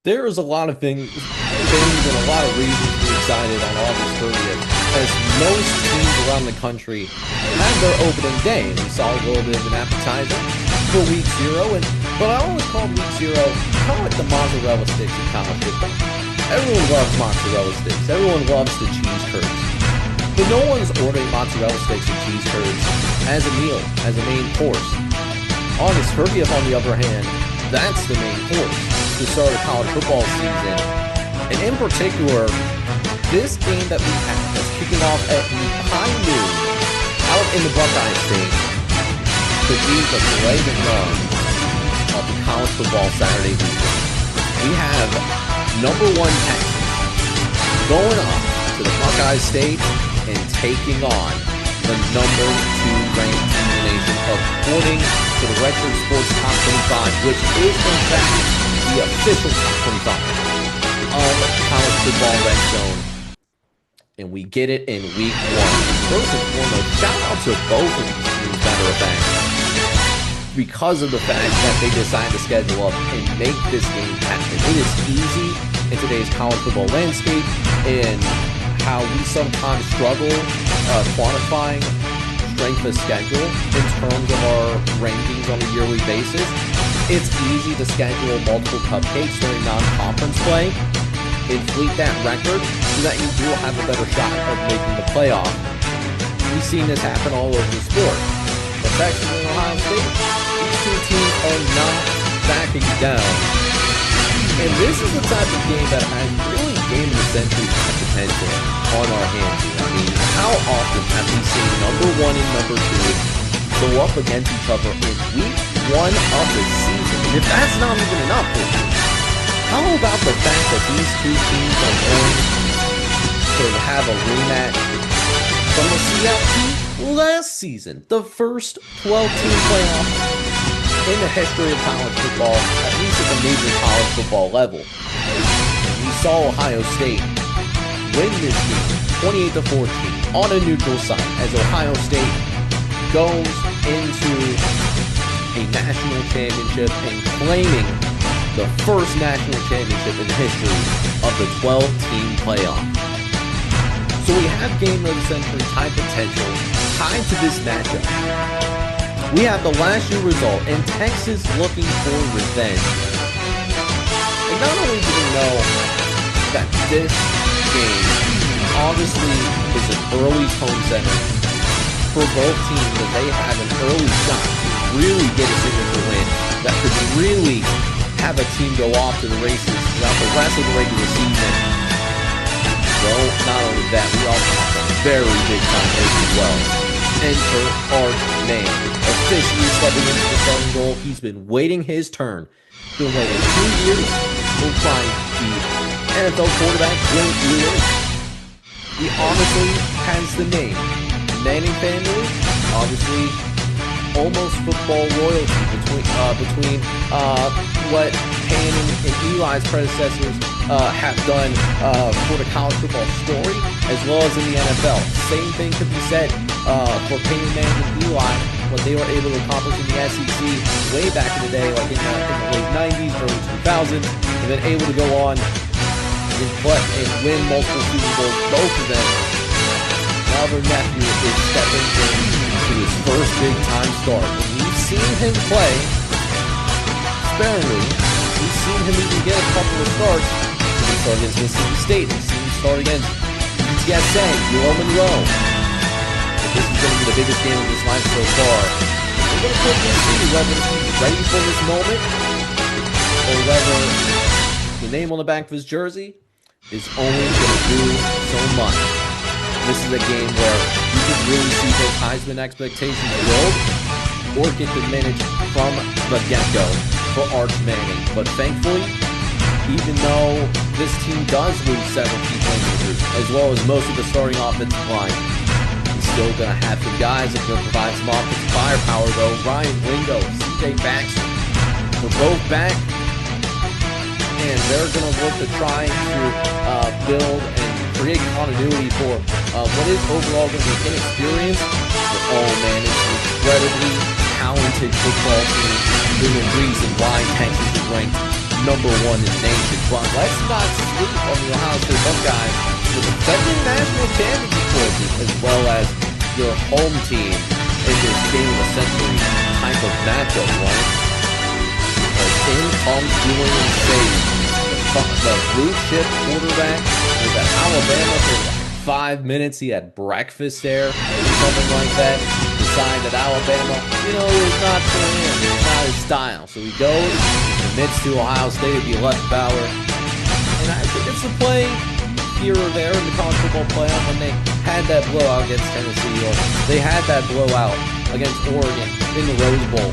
There is a lot of things and a lot of reasons to be excited on August 30th, as most teams around the country have their opening day. We saw a little bit of an appetizer for Week 0, but I always call Week 0, call it the mozzarella sticks of college football. Everyone loves mozzarella sticks. Everyone loves the cheese curds. But no one's ordering mozzarella sticks and cheese curds as a meal, as a main course. August 30th, on the other hand, that's the main course to start a college football season. And in particular, this game that we have that's kicking off at high noon out in the Buckeye State could be the filet mignon of the college football Saturday weekend. We have number 1 Texas going up to the Buckeye State and taking on the number 2 ranked team in the nation, according to the Redzone Sports Top 25, which is in fact the official Top 25 of college football Redzone. And we get it in Week 1. And first and foremost, shout out to both of these teams, matter of fact, because of the fact that they decided to schedule up and make this game happen. It is easy in today's college football landscape, and how we sometimes struggle quantifying strength of schedule in terms of our rankings on a yearly basis. It's easy to schedule multiple cupcakes during non-conference play, inflate that record so that you will have a better shot of making the playoff. We've seen this happen all over the sport. But Texas and Ohio State, these two teams are not backing down. And this is the type of game that has really game of the century potential on our hands here. I mean, how often have we seen number 1 and number 2 go up against each other in Week 1 of the season? And if that's not even enough for you, how about the fact that these two teams are going to have a rematch from the CFP last season, the first 12-team playoff in the history of college football, at least at the major college football level. We saw Ohio State win this game 28-14 on a neutral site as Ohio State goes into a national championship and claiming the first national championship in the history of the 12-team playoff. So we have game of the century type potential tied to this matchup. We have the last year result and Texas looking for revenge. And not only do we know that this game obviously is an early home center for both teams, that they have an early shot to really get a signature win that could really have a team go off to the races throughout the rest of the regular season. Well, not only that, we also have some very big time race as well. Enter Arch Man, officially stepping into the starting role. He's been waiting his turn. Been waiting 2 years. We'll find the NFL quarterback, Blake Lewis. He obviously has the name Manning family. Obviously, almost football royalty between what Payne and Eli's predecessors have done for the college football story, as well as in the NFL. Same thing could be said for Payne Manning and Eli, what they were able to accomplish in the SEC way back in the day, like in the late 90s, early 2000s, and then able to go on and win multiple Super Bowls, both of them. Now their nephew is stepping into his first big-time start. And we've seen him play sparingly. We've seen him even get a couple of starts. He started against Mississippi State. We've seen him start against UTSA, UL Monroe. But this is going to be the biggest game of his life so far. We're going to quickly see whether he's ready for this moment or whether the name on the back of his jersey is only going to do so much. This is a game where you can really see those Heisman expectations build or get diminished from the get-go for Arch Manning. But thankfully, even though this team does lose several key playmakers, as well as most of the starting offensive line, he's still going to have some guys that are going to provide some offensive firepower, though. Ryan Wingo, CJ Baxter, they're both back, and they're going to look to try to build and create continuity for what is overall going to be inexperienced, but man, it's an incredibly talented football team. There's a reason why Texas is ranked #1 in the nation. But let's not sleep on the Ohio State Buckeyes, the defending national championship courses, as well as your home team in this game of the century type of matchup, right? Because in comes Julian Sage, the blue chip quarterback was at Alabama for like 5 minutes. He had breakfast there, something like that. Decided that Alabama, it was not for him. It was not his style. So he goes, commits to Ohio State to be left power. And I think it's a play here or there in the college football playoff when they had that blowout against Tennessee, or they had that blowout against Oregon in the Rose Bowl.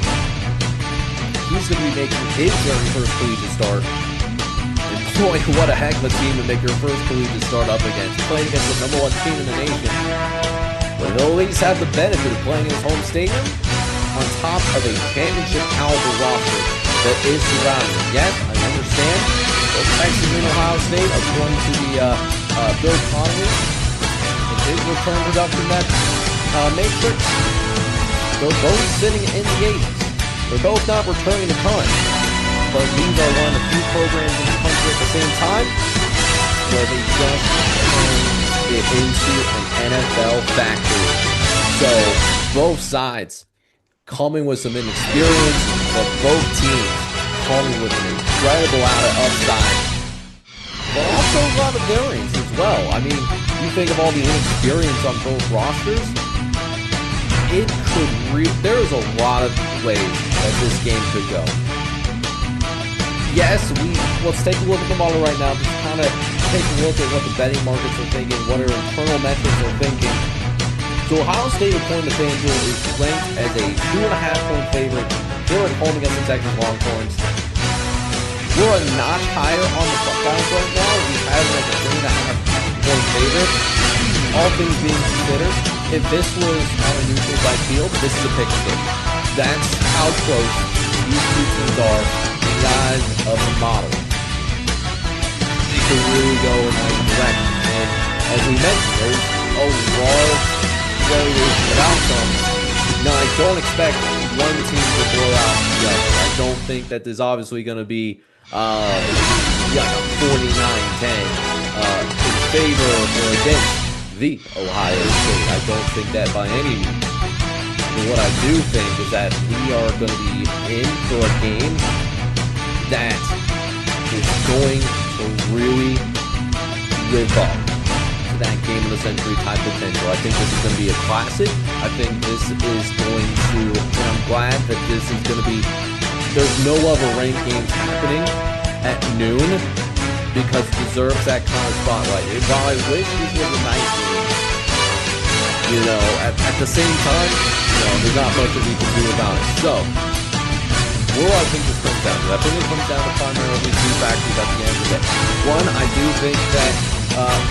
He's going to be making his very first collegiate start. And boy, what a heck of a team to make your first collegiate start up against. Playing against the #1 team in the nation. But he'll at least have the benefit of playing in his home stadium on top of a championship caliber roster that is surrounding him. Yes, I understand. Both Texas and Ohio State, according to the Bill Connolly and his return production matrix, they're both sitting in the 80s. They're both not returning a ton. But these are one of the few programs in the country at the same time where they just turned it into an NFL factory. So both sides coming with some inexperience, but both teams coming with an incredible upside, but also a lot of variance as well. I mean, you think of all the inexperience on both rosters, there's a lot of ways that this game could go. Yes, let's take a look at the model right now, just kind of take a look at what the betting markets are thinking, what our internal metrics are thinking. So Ohio State, according to FanDuel, is ranked as a 2.5-point favorite. They're at home against the Texas Longhorns. We're a notch higher on the Buckeyes right now. We have them as a 3.5-point favorite. All things being considered, if this was on a neutral site field, this is a pick game. That's how close these two teams are in the eyes of the model. It could really go in either direction. And as we mentioned, there's a large variation of outcomes. Now, I don't expect one team to blow out the other. I don't think that there's obviously going to be like a 49-10 in favor or against the Ohio State. I don't think that by any means. But what I do think is that we are going to be in for a game that is going to really live up to that game of the century type potential. I think this is going to be a classic. I think this is going to, and I'm glad that this is going to be, there's no other ranked games happening at noon because it deserves that kind of spotlight. And while I wish this was a night game, at the same time, there's not much that we can do about it. So, what I think this comes down to? I think it comes down to primarily two factors at the end of the day. One, I do think that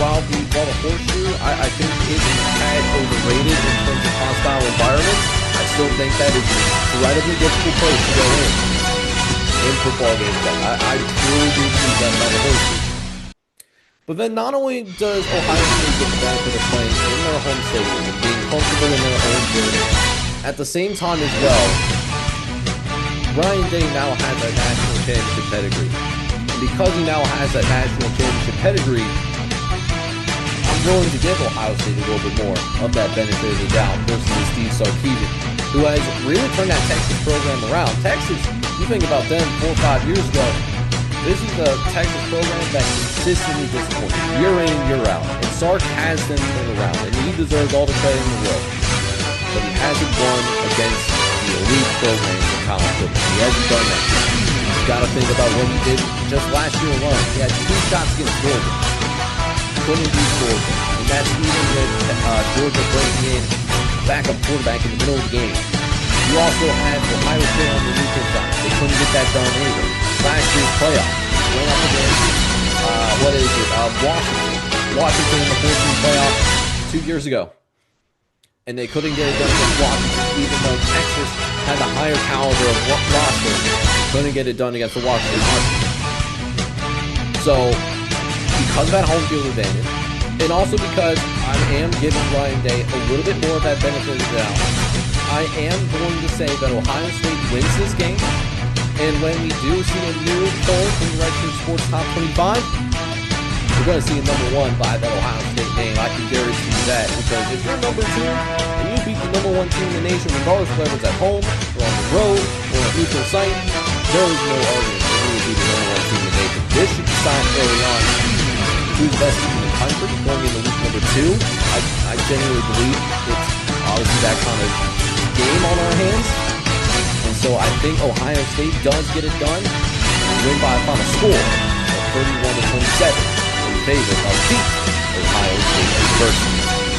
while the horseshoe, I think is a tad overrated in terms of hostile environments, I still think that is an incredibly difficult place to go in football games. I truly do believe that about the horseshoe. But then not only does Ohio State get the benefit of playing in their home stadium and being comfortable in their own building, at the same time as well, Ryan Day now has a national championship pedigree. And because he now has that national championship pedigree, I'm willing to give Ohio State a little bit more of that benefit of the doubt versus Steve Sarkisian, who has really turned that Texas program around. Texas, you think about them 4 or 5 years ago, this is a Texas program that consistently disappointed year in and year out. And Sark has them turned around, and he deserves all the credit in the world. But he hasn't won against the elite programs in college football. He hasn't done that yet. You got to think about what he did just last year alone. He had 2 shots against Georgia. Couldn't beat Georgia. And that's even with Georgia breaking in backup quarterback in the middle of the game. You also had Ohio State on the neutral side. They couldn't get that done either. Last year's playoff went up against, Washington. Washington in the 14 playoff 2 years ago. And they couldn't get it done against Washington, even though Texas had the higher caliber of roster. They couldn't get it done against the Washington Huskies. So, because of that home field advantage, and also because I am giving Ryan Day a little bit more of that benefit of the doubt, I am going to say that Ohio State wins this game, And when we do see a new poll in Redzone Sports Top 25, we're going to see a number 1 by that Ohio State name. I can guarantee you that, because if you're number 2 and you beat the number 1 team in the nation, regardless of whether it's at home or on the road or a neutral site, there is no argument for who will be the number 1 team in the nation. This should decide early on who's the best team in the country going into week number 2. I genuinely believe it's obviously that kind of game on our hands. And so I think Ohio State does get it done and win by a final score of 31-27 in favor of the Ohio State University.